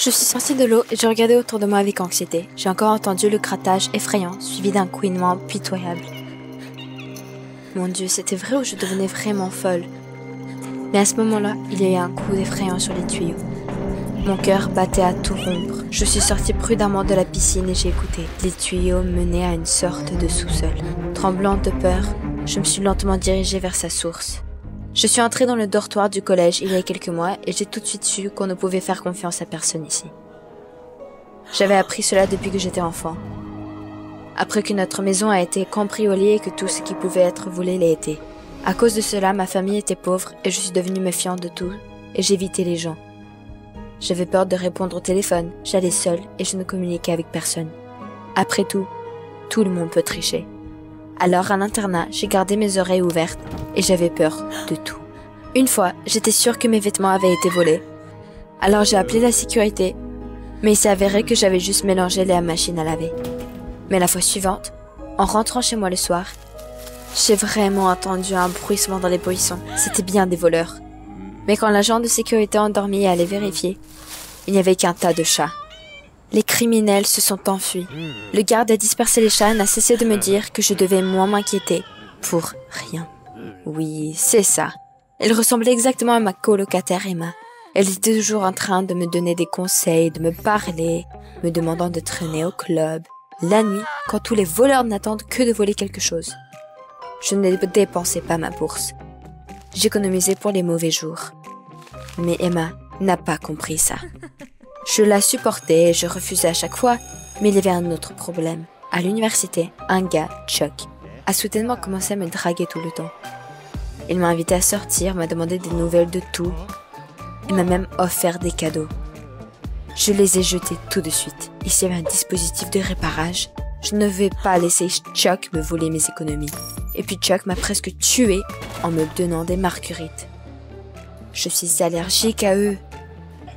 Je suis sortie de l'eau et je regardais autour de moi avec anxiété. J'ai encore entendu le grattage effrayant, suivi d'un couinement pitoyable. Mon Dieu, c'était vrai ou je devenais vraiment folle? Mais à ce moment-là, il y a eu un coup effrayant sur les tuyaux. Mon cœur battait à tout rompre. Je suis sortie prudemment de la piscine et j'ai écouté. Les tuyaux menaient à une sorte de sous-sol. Tremblante de peur, je me suis lentement dirigée vers sa source. Je suis entrée dans le dortoir du collège il y a quelques mois et j'ai tout de suite su qu'on ne pouvait faire confiance à personne ici. J'avais appris cela depuis que j'étais enfant. Après que notre maison a été cambriolée et que tout ce qui pouvait être volé l'a été. À cause de cela, ma famille était pauvre et je suis devenue méfiante de tout et j'évitais les gens. J'avais peur de répondre au téléphone, j'allais seule et je ne communiquais avec personne. Après tout le monde peut tricher. Alors à l'internat, j'ai gardé mes oreilles ouvertes et j'avais peur de tout. Une fois, j'étais sûre que mes vêtements avaient été volés. Alors j'ai appelé la sécurité, mais il s'est avéré que j'avais juste mélangé la machine à laver. Mais la fois suivante, en rentrant chez moi le soir, j'ai vraiment entendu un bruissement dans les buissons. C'était bien des voleurs. Mais quand l'agent de sécurité endormi est allé vérifier, il n'y avait qu'un tas de chats. Les criminels se sont enfuis. Le garde a dispersé les chats et n'a cessé de me dire que je devais moins m'inquiéter. Pour rien. Oui, c'est ça. Elle ressemblait exactement à ma colocataire Emma. Elle était toujours en train de me donner des conseils, de me parler, me demandant de traîner au club. La nuit, quand tous les voleurs n'attendent que de voler quelque chose. Je ne dépensais pas ma bourse. J'économisais pour les mauvais jours. Mais Emma n'a pas compris ça. Je la supportais et je refusais à chaque fois, mais il y avait un autre problème. À l'université, un gars, Chuck, a soudainement commencé à me draguer tout le temps. Il m'a invité à sortir, m'a demandé des nouvelles de tout. Il m'a même offert des cadeaux. Je les ai jetés tout de suite. Ici, il y avait un dispositif de réparage. Je ne vais pas laisser Chuck me voler mes économies. Et puis Chuck m'a presque tuée en me donnant des marguerites. Je suis allergique à eux.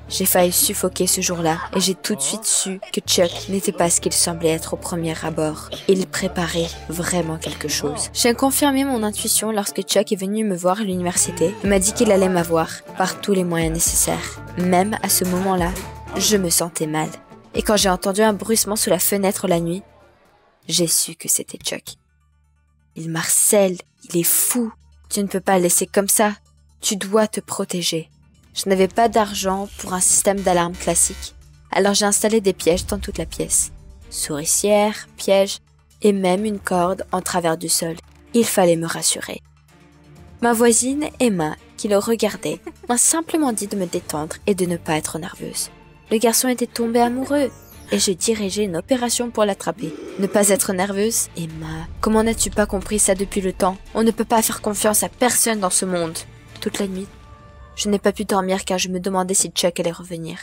J'ai failli suffoquer ce jour-là et j'ai tout de suite su que Chuck n'était pas ce qu'il semblait être au premier abord. Il préparait vraiment quelque chose. J'ai confirmé mon intuition lorsque Chuck est venu me voir à l'université et m'a dit qu'il allait m'avoir par tous les moyens nécessaires. Même à ce moment-là, je me sentais mal. Et quand j'ai entendu un bruissement sous la fenêtre la nuit, j'ai su que c'était Chuck. Il m'harcèle, il est fou. Tu ne peux pas le laisser comme ça. Tu dois te protéger. Je n'avais pas d'argent pour un système d'alarme classique, alors j'ai installé des pièges dans toute la pièce. Souricières, pièges et même une corde en travers du sol. Il fallait me rassurer. Ma voisine, Emma, qui le regardait, m'a simplement dit de me détendre et de ne pas être nerveuse. Le garçon était tombé amoureux et je dirigeais une opération pour l'attraper. Ne pas être nerveuse? Emma, comment n'as-tu pas compris ça depuis le temps? On ne peut pas faire confiance à personne dans ce monde. Toute la nuit, je n'ai pas pu dormir car je me demandais si Chuck allait revenir.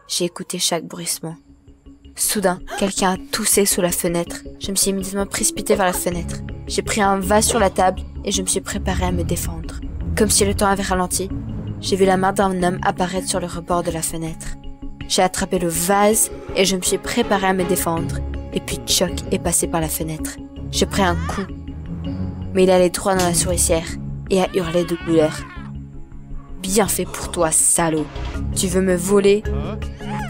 J'ai écouté chaque bruissement. Soudain, quelqu'un a toussé sous la fenêtre. Je me suis immédiatement précipitée vers la fenêtre. J'ai pris un vase sur la table et je me suis préparée à me défendre. Comme si le temps avait ralenti, j'ai vu la main d'un homme apparaître sur le rebord de la fenêtre. J'ai attrapé le vase et je me suis préparée à me défendre. Et puis Chuck est passé par la fenêtre. J'ai pris un coup, mais il allait droit dans la souricière et a hurlé de douleur. Bien fait pour toi, salaud. Tu veux me voler?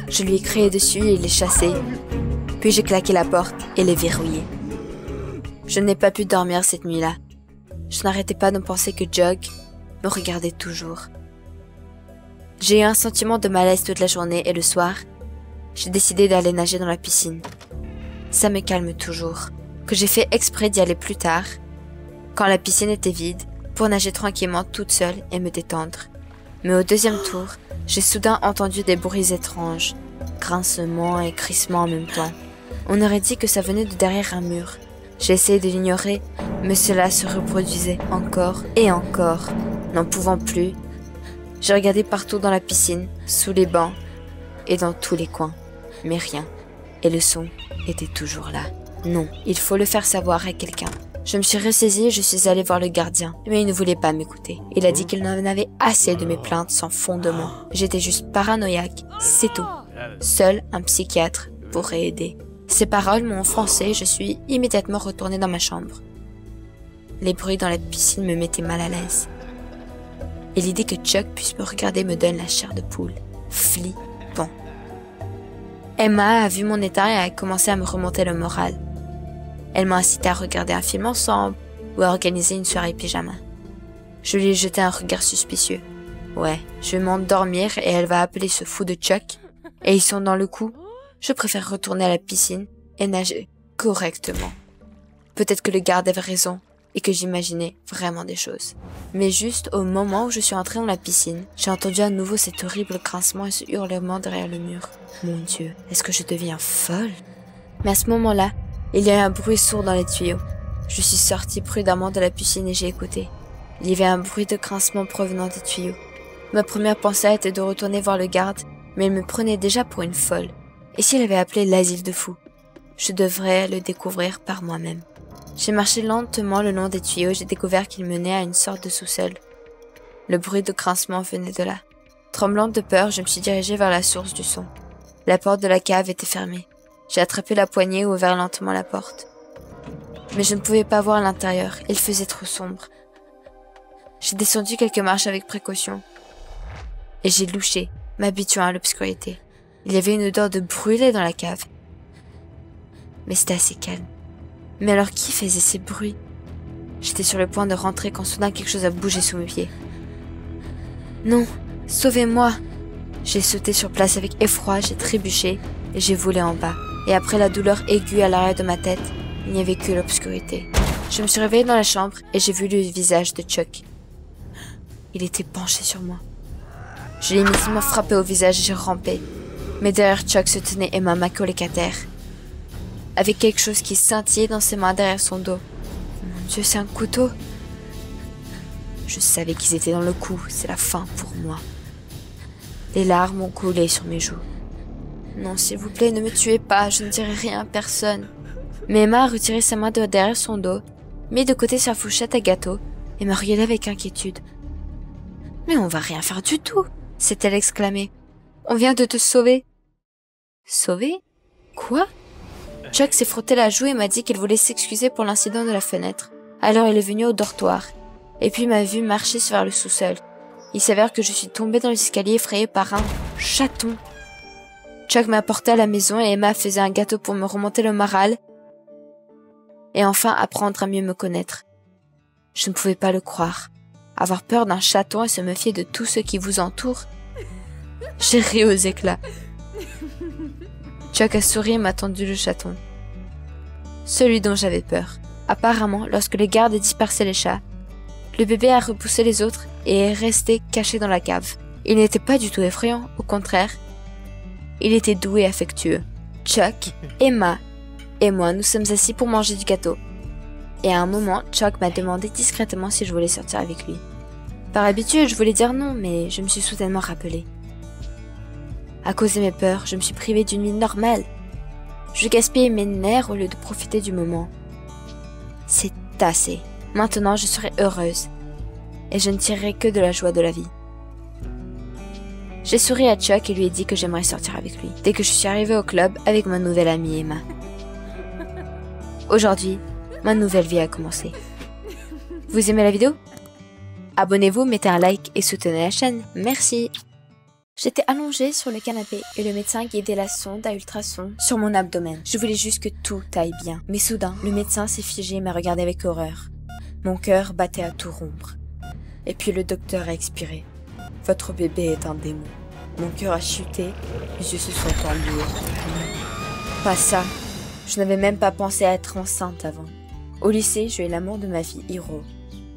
Je lui ai crié dessus et l'ai chassé. Puis j'ai claqué la porte et l'ai verrouillée. Je n'ai pas pu dormir cette nuit-là. Je n'arrêtais pas de penser que Jug me regardait toujours. J'ai eu un sentiment de malaise toute la journée et le soir, j'ai décidé d'aller nager dans la piscine. Ça me calme toujours. Que j'ai fait exprès d'y aller plus tard, quand la piscine était vide, pour nager tranquillement toute seule et me détendre. Mais au deuxième tour, j'ai soudain entendu des bruits étranges, grincements et crissements en même temps. On aurait dit que ça venait de derrière un mur. J'ai essayé de l'ignorer, mais cela se reproduisait encore et encore. N'en pouvant plus, j'ai regardé partout dans la piscine, sous les bancs et dans tous les coins, mais rien. Et le son était toujours là. Non, il faut le faire savoir à quelqu'un. Je me suis ressaisie et je suis allée voir le gardien, mais il ne voulait pas m'écouter. Il a dit qu'il en avait assez de mes plaintes sans fondement. J'étais juste paranoïaque, c'est tout. Seul un psychiatre pourrait aider. Ces paroles m'ont offensée et je suis immédiatement retournée dans ma chambre. Les bruits dans la piscine me mettaient mal à l'aise. Et l'idée que Chuck puisse me regarder me donne la chair de poule. Flea Bon. Emma a vu mon état et a commencé à me remonter le moral. Elle m'a incité à regarder un film ensemble ou à organiser une soirée pyjama. Je lui ai jeté un regard suspicieux. Ouais, je vais m'endormir et elle va appeler ce fou de Chuck. Et ils sont dans le coup. Je préfère retourner à la piscine et nager correctement. Peut-être que le garde avait raison et que j'imaginais vraiment des choses. Mais juste au moment où je suis entrée dans la piscine, j'ai entendu à nouveau cet horrible grincement et ce hurlement derrière le mur. Mon Dieu, est-ce que je deviens folle? Mais à ce moment-là, il y a eu un bruit sourd dans les tuyaux. Je suis sortie prudemment de la piscine et j'ai écouté. Il y avait un bruit de grincement provenant des tuyaux. Ma première pensée était de retourner voir le garde, mais il me prenait déjà pour une folle. Et s'il avait appelé l'asile de fous? Je devrais le découvrir par moi-même. J'ai marché lentement le long des tuyaux et j'ai découvert qu'il menait à une sorte de sous-sol. Le bruit de grincement venait de là. Tremblante de peur, je me suis dirigée vers la source du son. La porte de la cave était fermée. J'ai attrapé la poignée et ouvert lentement la porte. Mais je ne pouvais pas voir l'intérieur, il faisait trop sombre. J'ai descendu quelques marches avec précaution. Et j'ai louché, m'habituant à l'obscurité. Il y avait une odeur de brûlé dans la cave. Mais c'était assez calme. Mais alors qui faisait ces bruits? J'étais sur le point de rentrer quand soudain quelque chose a bougé sous mes pieds. Non, sauvez-moi! J'ai sauté sur place avec effroi, j'ai trébuché et j'ai volé en bas. Et après la douleur aiguë à l'arrière de ma tête, il n'y avait que l'obscurité. Je me suis réveillée dans la chambre et j'ai vu le visage de Chuck. Il était penché sur moi. Je l'ai immédiatement frappé au visage et j'ai rampé. Mais derrière Chuck se tenait Emma, ma colocataire, avec quelque chose qui scintillait dans ses mains derrière son dos. Mon Dieu, c'est un couteau. Je savais qu'ils étaient dans le coup, c'est la fin pour moi. Les larmes ont coulé sur mes joues. Non, s'il vous plaît, ne me tuez pas, je ne dirai rien à personne. Mais Emma a retiré sa main de derrière son dos, mis de côté sa fourchette à gâteau et m'a regardé avec inquiétude. Mais on va rien faire du tout, s'est-elle exclamée. On vient de te sauver. Sauver? Quoi? Chuck s'est frotté la joue et m'a dit qu'il voulait s'excuser pour l'incident de la fenêtre. Alors il est venu au dortoir, et puis m'a vu marcher vers le sous-sol. Il s'avère que je suis tombée dans l'escalier effrayée par un chaton. Chuck m'a portée à la maison et Emma faisait un gâteau pour me remonter le moral et enfin apprendre à mieux me connaître. Je ne pouvais pas le croire. Avoir peur d'un chaton et se méfier de tous ceux qui vous entourent. J'ai ri aux éclats. Chuck a souri et m'a tendu le chaton. Celui dont j'avais peur. Apparemment, lorsque les gardes dispersaient les chats, le bébé a repoussé les autres et est resté caché dans la cave. Il n'était pas du tout effrayant, au contraire. Il était doux et affectueux. Chuck, Emma et moi nous sommes assis pour manger du gâteau. Et à un moment, Chuck m'a demandé discrètement si je voulais sortir avec lui. Par habitude, je voulais dire non, mais je me suis soudainement rappelée. À cause de mes peurs, je me suis privée d'une vie normale. Je gaspillais mes nerfs au lieu de profiter du moment. C'est assez. Maintenant, je serai heureuse. Et je ne tirerai que de la joie de la vie. J'ai souri à Chuck et lui ai dit que j'aimerais sortir avec lui, dès que je suis arrivée au club avec ma nouvelle amie Emma. Aujourd'hui, ma nouvelle vie a commencé. Vous aimez la vidéo? Abonnez-vous, mettez un like et soutenez la chaîne. Merci! J'étais allongée sur le canapé et le médecin guidait la sonde à ultrasons sur mon abdomen. Je voulais juste que tout aille bien. Mais soudain, le médecin s'est figé et m'a regardé avec horreur. Mon cœur battait à tout rompre. Et puis le docteur a expiré. Votre bébé est un démon. Mon cœur a chuté, mes yeux se sont tendus. Pas ça. Je n'avais même pas pensé à être enceinte avant. Au lycée, j'ai eu l'amour de ma vie, Hiro.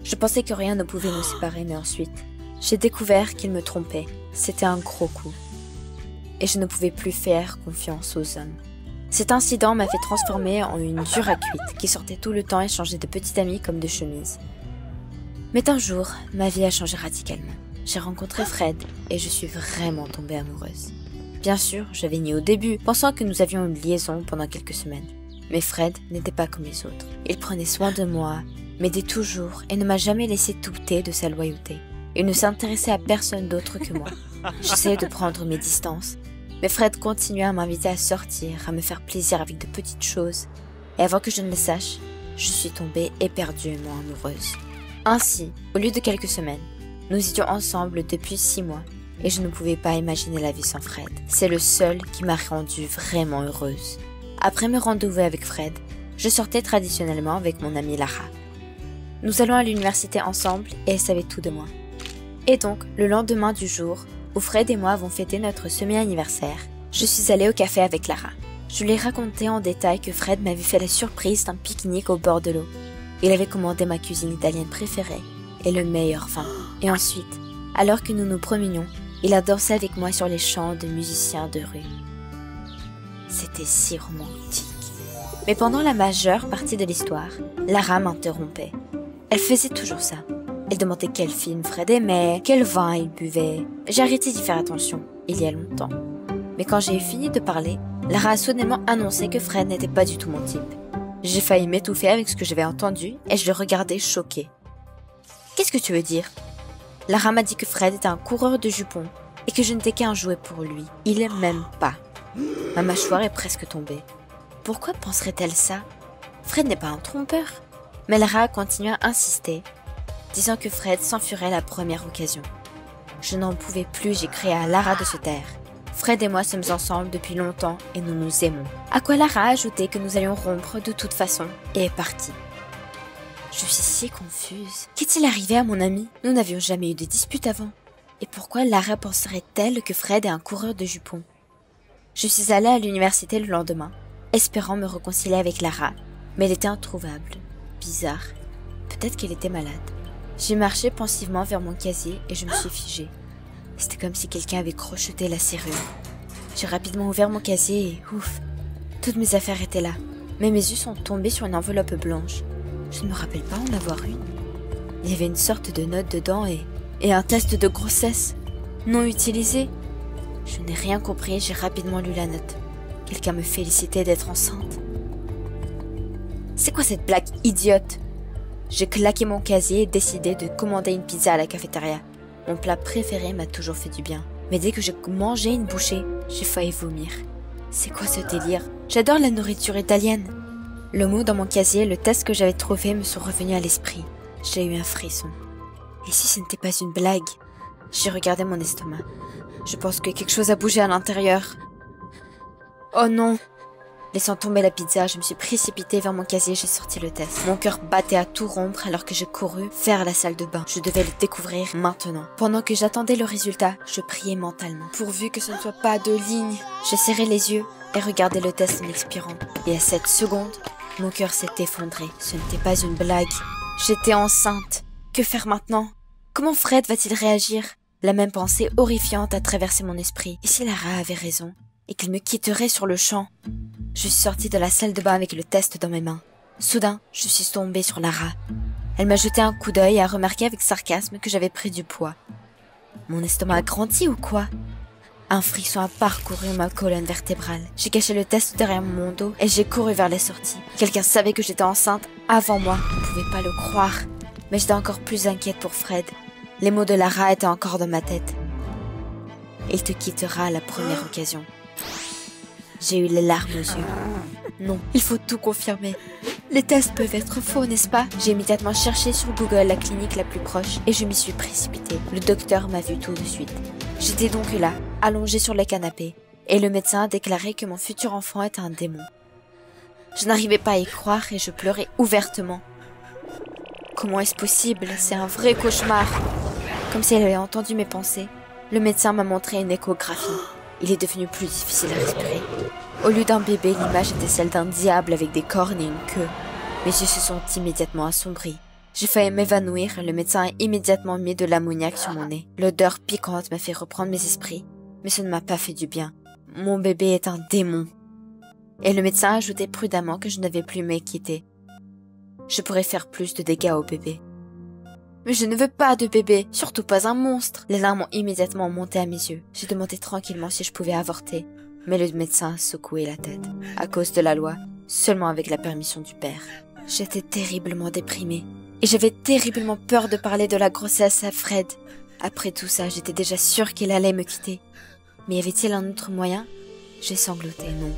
Je pensais que rien ne pouvait nous séparer, mais ensuite, j'ai découvert qu'il me trompait. C'était un gros coup. Et je ne pouvais plus faire confiance aux hommes. Cet incident m'a fait transformer en une dure à cuite qui sortait tout le temps et changeait de petite amie comme de chemise. Mais un jour, ma vie a changé radicalement. J'ai rencontré Fred et je suis vraiment tombée amoureuse. Bien sûr, j'avais nié au début, pensant que nous avions une liaison pendant quelques semaines. Mais Fred n'était pas comme les autres. Il prenait soin de moi, m'aidait toujours et ne m'a jamais laissé douter de sa loyauté. Il ne s'intéressait à personne d'autre que moi. J'essayais de prendre mes distances, mais Fred continuait à m'inviter à sortir, à me faire plaisir avec de petites choses. Et avant que je ne le sache, je suis tombée éperdument amoureuse. Ainsi, au lieu de quelques semaines, nous étions ensemble depuis 6 mois et je ne pouvais pas imaginer la vie sans Fred. C'est le seul qui m'a rendue vraiment heureuse. Après mes rendez-vous avec Fred, je sortais traditionnellement avec mon amie Lara. Nous allons à l'université ensemble et elle savait tout de moi. Et donc, le lendemain du jour où Fred et moi avons fêté notre semi-anniversaire, je suis allée au café avec Lara. Je lui ai raconté en détail que Fred m'avait fait la surprise d'un pique-nique au bord de l'eau. Il avait commandé ma cuisine italienne préférée et le meilleur vin. Et ensuite, alors que nous nous promenions, il a dansé avec moi sur les chants de musiciens de rue. C'était si romantique. Mais pendant la majeure partie de l'histoire, Lara m'interrompait. Elle faisait toujours ça. Elle demandait quel film Fred aimait, quel vin il buvait. J'ai arrêté d'y faire attention, il y a longtemps. Mais quand j'ai fini de parler, Lara a soudainement annoncé que Fred n'était pas du tout mon type. J'ai failli m'étouffer avec ce que j'avais entendu et je le regardais choquée. « Qu'est-ce que tu veux dire ?» Lara m'a dit que Fred était un coureur de jupons et que je n'étais qu'un jouet pour lui. Il m'aime pas. Ma mâchoire est presque tombée. Pourquoi penserait-elle ça? Fred n'est pas un trompeur. Mais Lara a continué à insister, disant que Fred s'enfuirait à la première occasion. Je n'en pouvais plus, j'ai crié à Lara de se taire. Fred et moi sommes ensemble depuis longtemps et nous nous aimons. À quoi Lara a ajouté que nous allions rompre de toute façon et est partie. Je suis si confuse. Qu'est-il arrivé à mon ami? Nous n'avions jamais eu de dispute avant. Et pourquoi Lara penserait-elle que Fred est un coureur de jupons? Je suis allée à l'université le lendemain, espérant me réconcilier avec Lara, mais elle était introuvable. Bizarre. Peut-être qu'elle était malade. J'ai marché pensivement vers mon casier et je me suis figée. C'était comme si quelqu'un avait crocheté la serrure. J'ai rapidement ouvert mon casier et ouf, toutes mes affaires étaient là. Mais mes yeux sont tombés sur une enveloppe blanche. Je ne me rappelle pas en avoir une. Il y avait une sorte de note dedans et un test de grossesse non utilisé. Je n'ai rien compris et j'ai rapidement lu la note. Quelqu'un me félicitait d'être enceinte. C'est quoi cette blague idiote? J'ai claqué mon casier et décidé de commander une pizza à la cafétéria. Mon plat préféré m'a toujours fait du bien. Mais dès que j'ai mangé une bouchée, j'ai failli vomir. C'est quoi ce délire? J'adore la nourriture italienne. Le mot dans mon casier et le test que j'avais trouvé me sont revenus à l'esprit. J'ai eu un frisson. Et si ce n'était pas une blague? J'ai regardé mon estomac. Je pense que quelque chose a bougé à l'intérieur. Oh non! Laissant tomber la pizza, je me suis précipitée vers mon casier et j'ai sorti le test. Mon cœur battait à tout rompre alors que j'ai couru vers la salle de bain. Je devais le découvrir maintenant. Pendant que j'attendais le résultat, je priais mentalement. Pourvu que ce ne soit pas de lignes. J'ai serré les yeux et regardé le test en expirant. Et à cette seconde, mon cœur s'est effondré. Ce n'était pas une blague. J'étais enceinte. Que faire maintenant? Comment Fred va-t-il réagir? La même pensée horrifiante a traversé mon esprit. Et si Lara avait raison? Et qu'il me quitterait sur le champ? Je suis sortie de la salle de bain avec le test dans mes mains. Soudain, je suis tombée sur Lara. Elle m'a jeté un coup d'œil et a remarqué avec sarcasme que j'avais pris du poids. Mon estomac a grandi ou quoi? Un frisson a parcouru ma colonne vertébrale. J'ai caché le test derrière mon dos et j'ai couru vers la sortie. Quelqu'un savait que j'étais enceinte avant moi. Je ne pouvais pas le croire. Mais j'étais encore plus inquiète pour Fred. Les mots de Lara étaient encore dans ma tête. Il te quittera à la première occasion. J'ai eu les larmes aux yeux. Non, il faut tout confirmer. Les tests peuvent être faux, n'est-ce pas? J'ai immédiatement cherché sur Google la clinique la plus proche et je m'y suis précipitée. Le docteur m'a vu tout de suite. J'étais donc là, allongée sur le canapé, et le médecin a déclaré que mon futur enfant était un démon. Je n'arrivais pas à y croire et je pleurais ouvertement. Comment est-ce possible? C'est un vrai cauchemar. Comme si elle avait entendu mes pensées, le médecin m'a montré une échographie. Il est devenu plus difficile à respirer. Au lieu d'un bébé, l'image était celle d'un diable avec des cornes et une queue. Mes yeux se sont immédiatement assombris. J'ai failli m'évanouir et le médecin a immédiatement mis de l'ammoniac sur mon nez. L'odeur piquante m'a fait reprendre mes esprits, mais ce ne m'a pas fait du bien. Mon bébé est un démon. Et le médecin a ajouté prudemment que je n'avais plus m'inquiéter. Je pourrais faire plus de dégâts au bébé. Mais je ne veux pas de bébé, surtout pas un monstre. Les larmes ont immédiatement monté à mes yeux. J'ai demandé tranquillement si je pouvais avorter, mais le médecin a secoué la tête. À cause de la loi, seulement avec la permission du père. J'étais terriblement déprimée. Et j'avais terriblement peur de parler de la grossesse à Fred. Après tout ça, j'étais déjà sûre qu'il allait me quitter. Mais y avait-il un autre moyen? J'ai sangloté, non.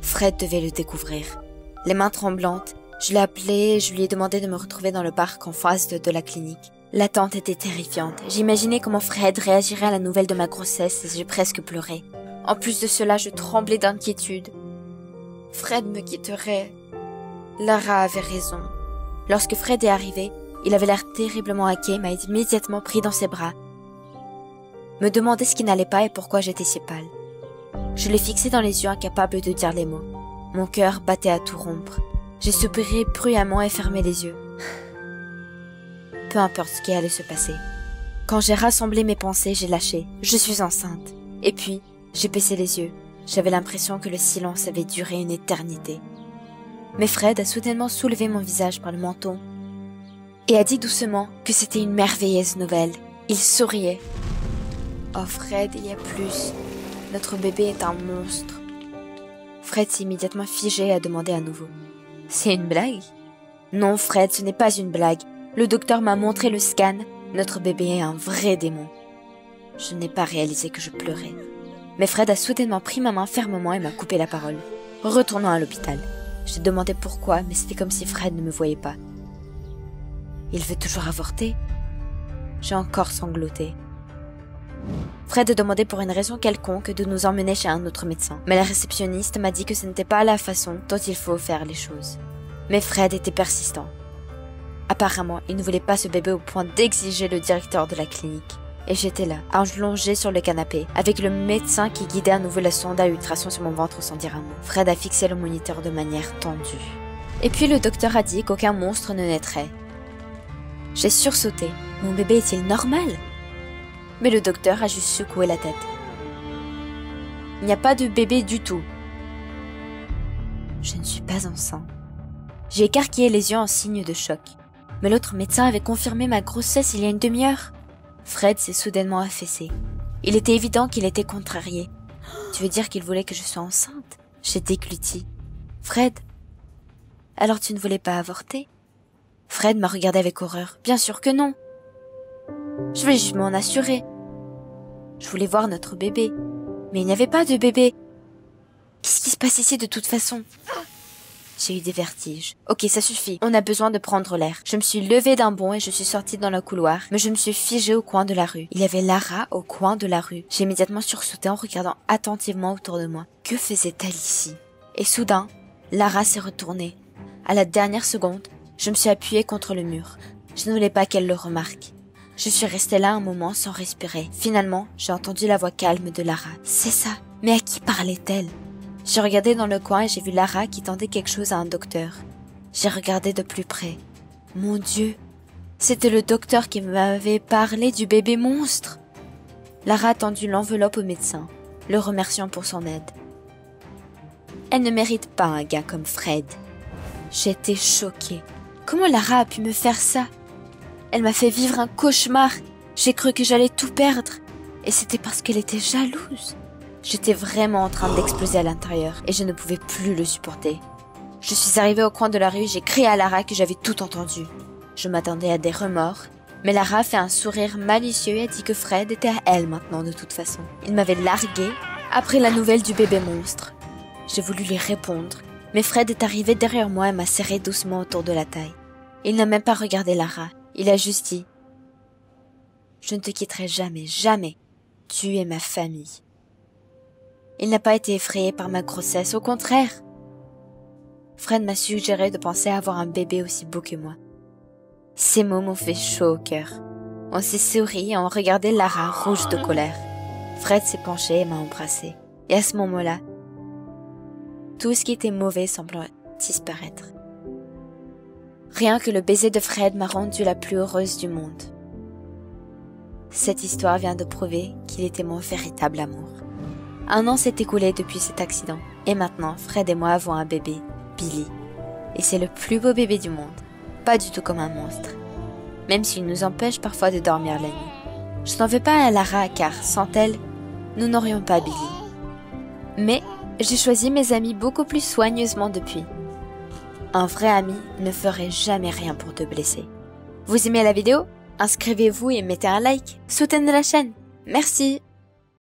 Fred devait le découvrir. Les mains tremblantes, je l'ai appelé et je lui ai demandé de me retrouver dans le parc en face de la clinique. L'attente était terrifiante. J'imaginais comment Fred réagirait à la nouvelle de ma grossesse et j'ai presque pleuré. En plus de cela, je tremblais d'inquiétude. Fred me quitterait. Lara avait raison. Lorsque Fred est arrivé, il avait l'air terriblement inquiet et m'a immédiatement pris dans ses bras. Me demandait ce qui n'allait pas et pourquoi j'étais si pâle. Je l'ai fixé dans les yeux, incapable de dire les mots. Mon cœur battait à tout rompre. J'ai soupiré bruyamment et fermé les yeux. Peu importe ce qui allait se passer. Quand j'ai rassemblé mes pensées, j'ai lâché. Je suis enceinte. Et puis, j'ai baissé les yeux. J'avais l'impression que le silence avait duré une éternité. Mais Fred a soudainement soulevé mon visage par le menton et a dit doucement que c'était une merveilleuse nouvelle. Il souriait. Oh Fred, il y a plus. Notre bébé est un monstre. Fred s'est immédiatement figé et a demandé à nouveau. C'est une blague? Non Fred, ce n'est pas une blague. Le docteur m'a montré le scan. Notre bébé est un vrai démon. Je n'ai pas réalisé que je pleurais. Mais Fred a soudainement pris ma main fermement et m'a coupé la parole. Retournons à l'hôpital. J'ai demandé pourquoi, mais c'était comme si Fred ne me voyait pas. Il veut toujours avorter? J'ai encore sangloté. Fred a demandé pour une raison quelconque de nous emmener chez un autre médecin. Mais la réceptionniste m'a dit que ce n'était pas la façon dont il faut faire les choses. Mais Fred était persistant. Apparemment, il ne voulait pas ce bébé au point d'exiger le directeur de la clinique. Et j'étais là, allongée sur le canapé, avec le médecin qui guidait à nouveau la sonde à ultrasons sur mon ventre sans dire un mot. Fred a fixé le moniteur de manière tendue. Et puis le docteur a dit qu'aucun monstre ne naîtrait. J'ai sursauté. Mon bébé est-il normal? Mais le docteur a juste secoué la tête. Il n'y a pas de bébé du tout. Je ne suis pas enceinte. J'ai écarquillé les yeux en signe de choc. Mais l'autre médecin avait confirmé ma grossesse il y a une demi-heure. Fred s'est soudainement affaissé. Il était évident qu'il était contrarié. Tu veux dire qu'il voulait que je sois enceinte? J'ai dégluti. Fred, alors tu ne voulais pas avorter? Fred m'a regardé avec horreur. Bien sûr que non. Je voulais juste m'en assurer. Je voulais voir notre bébé. Mais il n'y avait pas de bébé. Qu'est-ce qui se passe ici de toute façon? J'ai eu des vertiges. Ok, ça suffit. On a besoin de prendre l'air. Je me suis levée d'un bond et je suis sortie dans le couloir, mais je me suis figée au coin de la rue. Il y avait Lara au coin de la rue. J'ai immédiatement sursauté en regardant attentivement autour de moi. Que faisait-elle ici? Et soudain, Lara s'est retournée. À la dernière seconde, je me suis appuyée contre le mur. Je ne voulais pas qu'elle le remarque. Je suis restée là un moment sans respirer. Finalement, j'ai entendu la voix calme de Lara. C'est ça. Mais à qui parlait-elle? J'ai regardé dans le coin et j'ai vu Lara qui tendait quelque chose à un docteur. J'ai regardé de plus près. Mon Dieu, c'était le docteur qui m'avait parlé du bébé monstre. Lara a tendu l'enveloppe au médecin, le remerciant pour son aide. Elle ne mérite pas un gars comme Fred. J'étais choquée. Comment Lara a pu me faire ça? Elle m'a fait vivre un cauchemar. J'ai cru que j'allais tout perdre. Et c'était parce qu'elle était jalouse. J'étais vraiment en train d'exploser à l'intérieur et je ne pouvais plus le supporter. Je suis arrivée au coin de la rue et j'ai crié à Lara que j'avais tout entendu. Je m'attendais à des remords, mais Lara a fait un sourire malicieux et a dit que Fred était à elle maintenant de toute façon. Il m'avait larguée après la nouvelle du bébé monstre. J'ai voulu lui répondre, mais Fred est arrivé derrière moi et m'a serré doucement autour de la taille. Il n'a même pas regardé Lara, il a juste dit « Je ne te quitterai jamais, jamais. Tu es ma famille. » Il n'a pas été effrayé par ma grossesse, au contraire. Fred m'a suggéré de penser à avoir un bébé aussi beau que moi. Ces mots m'ont fait chaud au cœur. On s'est souri et on regardait Lara rouge de colère. Fred s'est penché et m'a embrassée. Et à ce moment-là, tout ce qui était mauvais semblait disparaître. Rien que le baiser de Fred m'a rendue la plus heureuse du monde. Cette histoire vient de prouver qu'il était mon véritable amour. 1 an s'est écoulé depuis cet accident. Et maintenant, Fred et moi avons un bébé, Billy. Et c'est le plus beau bébé du monde. Pas du tout comme un monstre. Même s'il nous empêche parfois de dormir la nuit. Je n'en veux pas à Lara car, sans elle, nous n'aurions pas Billy. Mais, j'ai choisi mes amis beaucoup plus soigneusement depuis. Un vrai ami ne ferait jamais rien pour te blesser. Vous aimez la vidéo? Inscrivez-vous et mettez un like. Soutenez la chaîne. Merci.